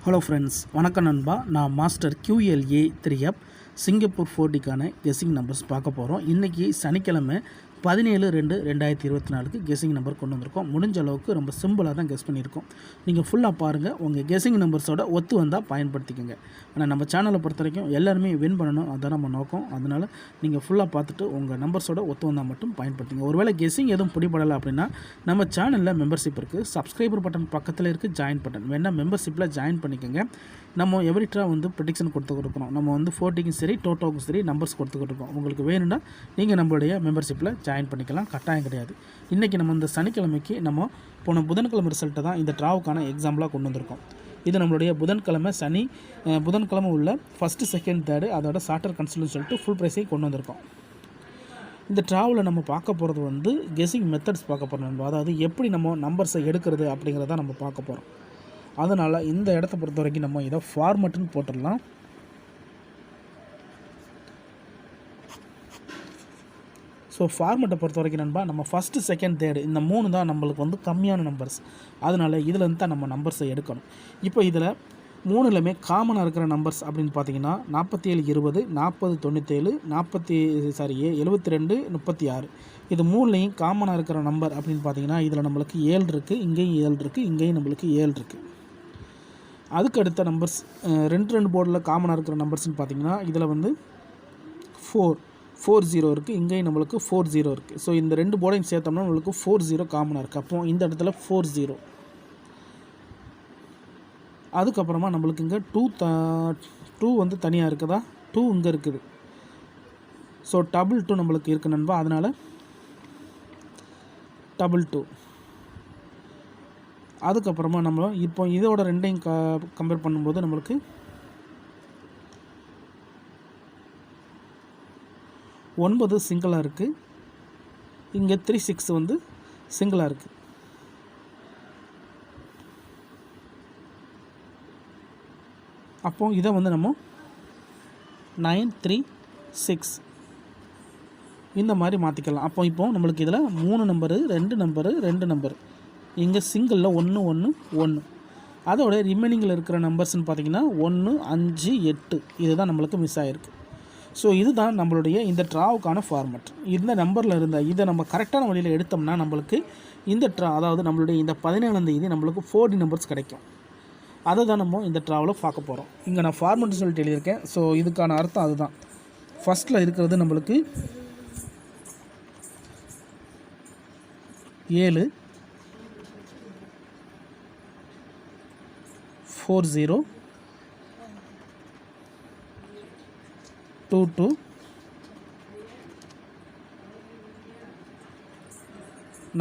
Hello friends, வணக்கம் நண்பா. நான் மாஸ்டர் QLA 3F சிங்கப்பூர் 4Dக்கான கெஸ்ஸிங் நம்பர்ஸ் பார்க்க போகிறோம். இன்றைக்கி சனிக்கிழமை 17/2/2024 கெஸ்ஸிங் நம்பர் கொண்டு வந்திருக்கோம். முடிஞ்ச அளவுக்கு ரொம்ப சிம்பிளாக தான் கெஸ் பண்ணியிருக்கோம். நீங்கள் ஃபுல்லாக பாருங்கள். உங்கள் கெஸ்ஸிங் நம்பர்ஸோட ஒத்து வந்தால் பயன்படுத்திக்கோங்க. ஆனால் நம்ம சேனலை பொறுத்த வரைக்கும் எல்லாருமே வின் பண்ணணும், அதுதான் நம்ம நோக்கம். அதனால் நீங்கள் ஃபுல்லாக பார்த்துட்டு உங்கள் நம்பர்ஸோட ஒத்து வந்தால் மட்டும் பயன்படுத்திங்க. ஒருவேளை கெஸ்ஸிங் எதுவும் பிடிபடலை அப்படின்னா நம்ம சேனலில் மெம்பர்ஷிப் இருக்குது. சப்ஸ்கிரைபர் பட்டன் பக்கத்தில் இருக்குது, ஜாயின் பட்டன் வேணால் மெம்பர்ஷிப்பில் ஜாயின் பண்ணிக்கோங்க. நம்ம எவரிட்டாக ப்ரெடிக்ஷன் கொடுத்துக்கிட்டு நம்ம 4Dக்கும் சரி டோட்டோக்கும் சரி நம்பர்ஸ் கொடுத்துக்கிட்டு இருக்கோம். உங்களுக்கு வேணும்னா நீங்கள் நம்மளுடைய மெம்பர்ஷிப்பில் ஜாயின் பண்ணிக்கலாம், கட்டாயம் கிடையாது. இன்றைக்கி நம்ம இந்த சனிக்கிழமைக்கு நம்ம போன புதன்கிழமை ரிசல்ட்டை தான் இந்த ட்ராவுக்கான எக்ஸாம்பிளாக கொண்டு வந்திருக்கோம். இது நம்மளுடைய புதன்கிழமை உள்ள ஃபஸ்ட்டு செகண்ட் தேர்டு அதோட சார்ட்டர் கன்சல்ட்னு சொல்லிட்டு ஃபுல் ப்ரைஸையும் கொண்டு வந்திருக்கோம். இந்த ட்ராவில் நம்ம பார்க்க போகிறது கெஸ்ஸிங் மெத்தட்ஸ் பார்க்க போகிறோம். அதாவது எப்படி நம்ம நம்பர்ஸை எடுக்கிறது அப்படிங்கிறத நம்ம பார்க்க போகிறோம். அதனால் இந்த இடத்த பொறுத்த வரைக்கும் நம்ம இதை ஃபார்மட்டுன்னு போட்டுடலாம். ஸோ ஃபார்மெட்டை பொறுத்த வரைக்கும் நண்பா, நம்ம ஃபஸ்ட்டு செகண்ட் தேர்டு இந்த 3 தான் நம்மளுக்கு கம்மியான நம்பர்ஸ். அதனால் இதுலேருந்து தான் நம்ம நம்பர்ஸை எடுக்கணும். இப்போ இதில் 3லுமே காமனாக இருக்கிற நம்பர்ஸ் அப்படின்னு பார்த்தீங்கன்னா 47 20 40 97 72 36. இது 3லையும் காமனாக இருக்கிற நம்பர் அப்படின்னு பார்த்தீங்கன்னா இதில் நம்மளுக்கு 7 இருக்குது, இங்கேயும் 7 இருக்குது, இங்கேயும் நம்மளுக்கு 7 இருக்குது. அதுக்கு அடுத்த நம்பர்ஸ் 2 போர்டில் காமனாக இருக்கிற நம்பர்ஸ்ன்னு பார்த்தீங்கன்னா இதில் 40 இருக்குது, இங்கேயும் நம்மளுக்கு 40 இருக்குது. ஸோ இந்த 2 போர்டையும் சேர்த்தோம்னா நம்மளுக்கு 40 காமனாக இருக்குது. அப்போ இந்த இடத்துல 40. அதுக்கப்புறமா நம்மளுக்கு இங்கே 2 தனியாக இருக்குதா, 2 இங்கே இருக்குது. ஸோ 2 நம்மளுக்கு இருக்குது நண்பா. அதனால் 2. அதுக்கப்புறமா நம்ம இப்போ இதோட ரெண்டையும் கம்பேர் பண்ணும்போது நம்மளுக்கு 9 சிங்கிளாக இருக்குது, இங்கே 36 சிங்கிளாக இருக்குது. அப்போ இதை நம்ம 9 3 6 இந்த மாதிரி மாற்றிக்கலாம். இப்போ நம்மளுக்கு இதில் 3 நம்பரு 2 நம்பரு இங்கே சிங்கிளில் 1 1 1. அதோட ரிமைனிங்கில் இருக்கிற நம்பர்ஸ்ன்னு பார்த்தீங்கன்னா 1 5 8 இதுதான் நம்மளுக்கு மிஸ் ஆகிருக்கு. ஸோ இதுதான் நம்மளுடைய இந்த ட்ராவுக்கான ஃபார்மெட். இந்த நம்பரில் இருந்த இதை நம்ம கரெக்டான வழியில் எடுத்தோம்னா நம்மளுக்கு இந்த அதாவது நம்மளுடைய இந்த 17ஆம் தேதி நம்மளுக்கு 4D நம்பர்ஸ் கிடைக்கும். அதை தான் நம்ம இந்த ட்ராவில் பார்க்க போகிறோம். இங்கே நான் ஃபார்மெட்னு சொல்லிட்டு எழுதியிருக்கேன். ஸோ இதுக்கான அர்த்தம் அதுதான். ஃபஸ்ட்டில் இருக்கிறது நம்மளுக்கு 7 40 22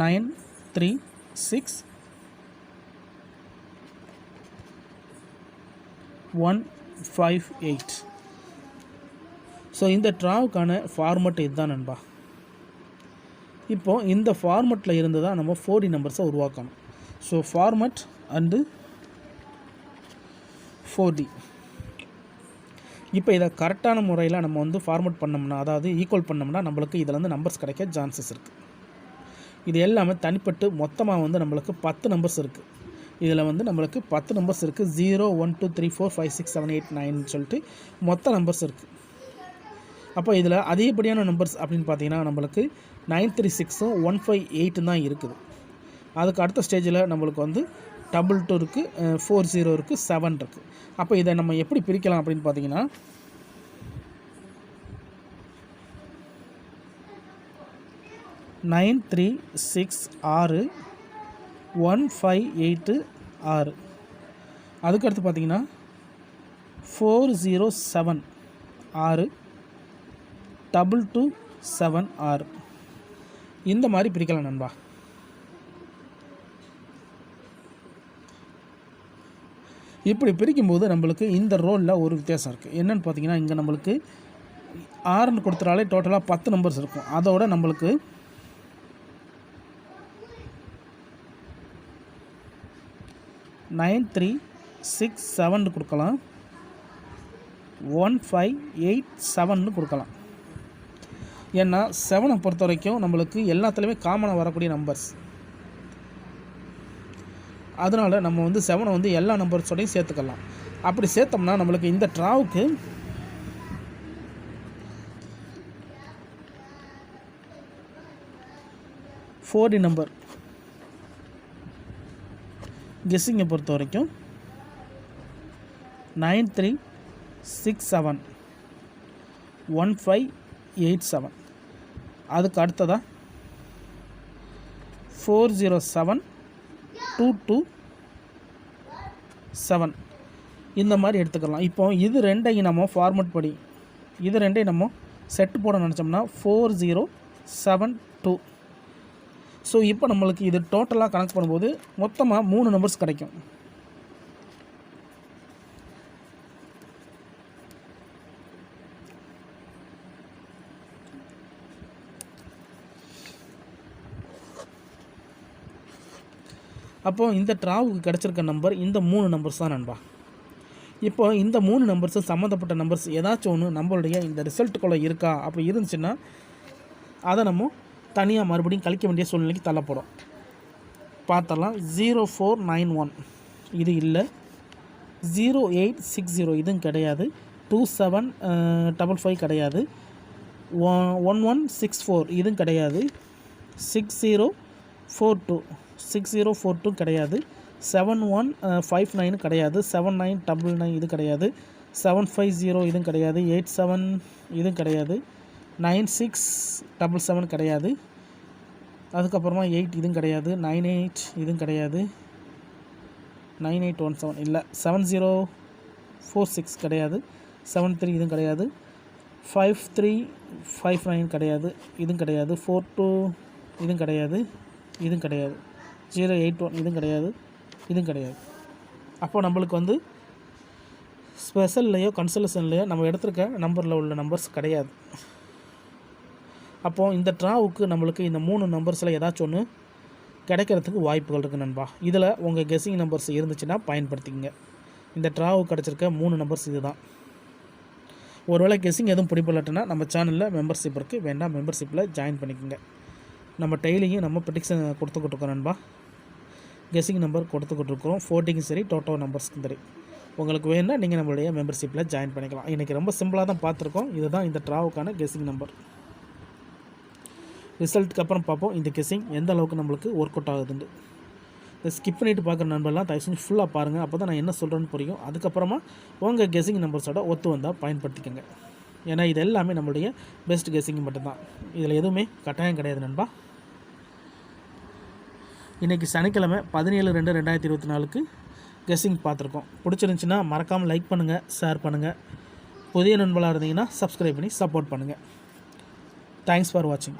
9 3 6 1 5 8. ஸோ இந்த ட்ராவுக்கான ஃபார்மெட் இதுதான் நண்பா. இப்போது இந்த ஃபார்மெட்டில் இருந்து தான் நம்ம 4D நம்பர்ஸை உருவாக்கணும். So format and 4D. இப்போ இதை கரெக்டான முறையில் நம்ம ஃபார்மெட் பண்ணோம்னா, அதாவது ஈக்குவல் பண்ணோம்னா நம்மளுக்கு இதில் நம்பர்ஸ் கிடைக்க சான்சஸ் இருக்குது. இது எல்லாமே தனிப்பட்டு மொத்தமாக நம்மளுக்கு 10 நம்பர்ஸ் இருக்குது. இதில் நம்மளுக்கு 10 நம்பர்ஸ் இருக்குது. 0 1 2 3 4 5 6 7 8 9 சொல்லிட்டு மொத்த நம்பர்ஸ் இருக்குது. அப்போ இதில் அதிகப்படியான நம்பர்ஸ் அப்படின்னு பார்த்தீங்கன்னா நம்மளுக்கு 936 158 தான் இருக்குது. அதுக்கு அடுத்த ஸ்டேஜில் நம்மளுக்கு 22 இருக்குது, 40 இருக்குது, 7 இருக்குது. அப்போ இதை நம்ம எப்படி பிரிக்கலாம் அப்படின்னு பார்த்தீங்கன்னா 9 3 6 6 1 5 8 6. அதுக்கடுத்து பார்த்தீங்கன்னா 4 0 7 6 2 2 7 6. இந்த மாதிரி பிரிக்கலாம் நண்பா. இப்படி பிரிக்கும்போது நம்மளுக்கு இந்த ரோலில் ஒரு வித்தியாசம் இருக்குது. என்னென்னு பார்த்தீங்கன்னா இங்கே நம்மளுக்கு 6ன்னு கொடுத்துட்டாலே டோட்டலாக 10 நம்பர்ஸ் இருக்கும். அதோட நம்மளுக்கு 9 3 6 7 கொடுக்கலாம், 1 5 8 7 கொடுக்கலாம். ஏன்னா 7 பொறுத்த வரைக்கும் நம்மளுக்கு எல்லாத்துலேயுமே காமனாக வரக்கூடிய நம்பர்ஸ். அதனால் நம்ம வந்து 7 வந்து எல்லா நம்பர்ஸோடையும் சேர்த்துக்கலாம். அப்படி சேர்த்தோம்னா நம்மளுக்கு இந்த ட்ராவுக்கு 4 நம்பர் கெஸ்ஸிங்கை பொறுத்த வரைக்கும் 93671587. அதுக்கு அடுத்ததாக 407227 இந்த மாதிரி எடுத்துக்கலாம். இப்போ இது ரெண்டையும் நம்ம ஃபார்மட் படி இது ரெண்டையும் நம்ம செட்டு போட நினச்சோம்னா 4072. ஸோ இப்போ நம்மளுக்கு இது டோட்டலாக கனெக்ட் பண்ணும்போது மொத்தமாக 3 நம்பர்ஸ் கிடைக்கும். அப்போது இந்த ட்ராவுக்கு கிடச்சிருக்க நம்பர் இந்த 3 நம்பர்ஸ் தான் நண்பா. இப்போ இந்த 3 நம்பர்ஸும் சம்மந்தப்பட்ட நம்பர்ஸ் ஏதாச்சும் ஒன்று நம்மளுடைய இந்த ரிசல்ட்டுக்குள்ளே இருக்கா, அப்படி இருந்துச்சுன்னா அதை நம்ம தனியாக மறுபடியும் கழிக்க வேண்டிய சூழ்நிலைக்கு தள்ளப்படும். பார்த்தலாம் 0491 இது இல்லை, 0860 இதுவும் கிடையாது, 2755 கிடையாது, 1164 இதுவும் கிடையாது, 6042 கிடையாது, 7159 கிடையாது, 7999 இது கிடையாது, 750 இதுவும் கிடையாது, 87 இதுவும் கிடையாது, 9677 கிடையாது, அதுக்கப்புறமா 8 இதுவும் கிடையாது, 98 இதுவும் கிடையாது, 9817 இல்லை, 7046 கிடையாது, 73 இதுவும் கிடையாது, 5359 கிடையாது, இதுவும் கிடையாது, 42 இதுவும் கிடையாது, இதுவும் கிடையாது, 081 இதுவும் கிடையாது, இதுவும் கிடையாது. அப்போ நம்மளுக்கு வந்து ஸ்பெஷல்லையோ கன்சல்டேஷன்லையோ நம்ம எடுத்துருக்க நம்பரில் உள்ள நம்பர்ஸ் கிடையாது. அப்போது இந்த ட்ராவுக்கு நம்மளுக்கு இந்த 3 நம்பர்ஸில் ஏதாச்சும் ஒன்று கிடைக்கிறதுக்கு வாய்ப்புகள் இருக்குது நண்பா. இதில் உங்கள் கெஸ்ஸிங் நம்பர்ஸ் இருந்துச்சுன்னா பயன்படுத்திக்கங்க. இந்த ட்ராவுக்கு கிடச்சிருக்க 3 நம்பர்ஸ் இது தான். ஒருவேளை கெஸ்ஸிங் எதுவும் பிடிப்படலட்டுனா நம்ம சேனலில் மெம்பர்ஷிப் இருக்குது, வேண்டாம் மெம்பர்ஷிப்பில் ஜாயின் பண்ணிக்கோங்க. நம்ம டெய்லியும் நம்ம ப்ரெடிக்ஷன் கொடுத்துக்கிட்டு இருக்கோம் நண்பா. கெஸ்ஸிங் நம்பர் கொடுத்துக்கிட்டு இருக்கிறோம், 40க்கும் சரி, டோட்டோ நம்பர்ஸ்க்கும் சரி. உங்களுக்கு வேணும்னா நீங்கள் நம்மளுடைய மெம்பர்ஷிப்பில் ஜாயின் பண்ணிக்கலாம். இன்றைக்கி ரொம்ப சிம்பிளாக தான் பார்த்துருக்கோம். இதுதான் இந்த ட்ராவுக்கான கெஸ்ஸிங் நம்பர். ரிசல்ட்டுக்கு அப்புறம் பார்ப்போம் இந்த கெஸ்ஸிங் எந்த அளவுக்கு நம்மளுக்கு ஒர்க் அவுட் ஆகுதுன்னு. இதை ஸ்கிப் பண்ணிவிட்டு பார்க்குற நண்பர்லாம் தயவு செஞ்சு ஃபுல்லாக பாருங்கள், அப்போ தான் நான் என்ன சொல்கிறேன்னு புரியும். அதுக்கப்புறமா உங்கள் கெஸ்ஸிங் நம்பர்ஸோட ஒத்து வந்தால் பயன்படுத்திக்கோங்க. ஏன்னா இது எல்லாமே நம்மளுடைய பெஸ்ட் கெஸ்ஸிங் மட்டும்தான், இதில் எதுவுமே கட்டாயம் கிடையாது நண்பா. இன்றைக்கி சனிக்கிழமை 17/2/2024 கெஸ்ஸிங் பார்த்துருக்கோம். பிடிச்சிருந்துச்சின்னா மறக்காமல் லைக் பண்ணுங்கள், ஷேர் பண்ணுங்கள். புதிய நண்பர்களாக இருந்தீங்கன்னா சப்ஸ்கிரைப் பண்ணி சப்போர்ட் பண்ணுங்கள். தேங்க்ஸ் ஃபார் வாட்சிங்.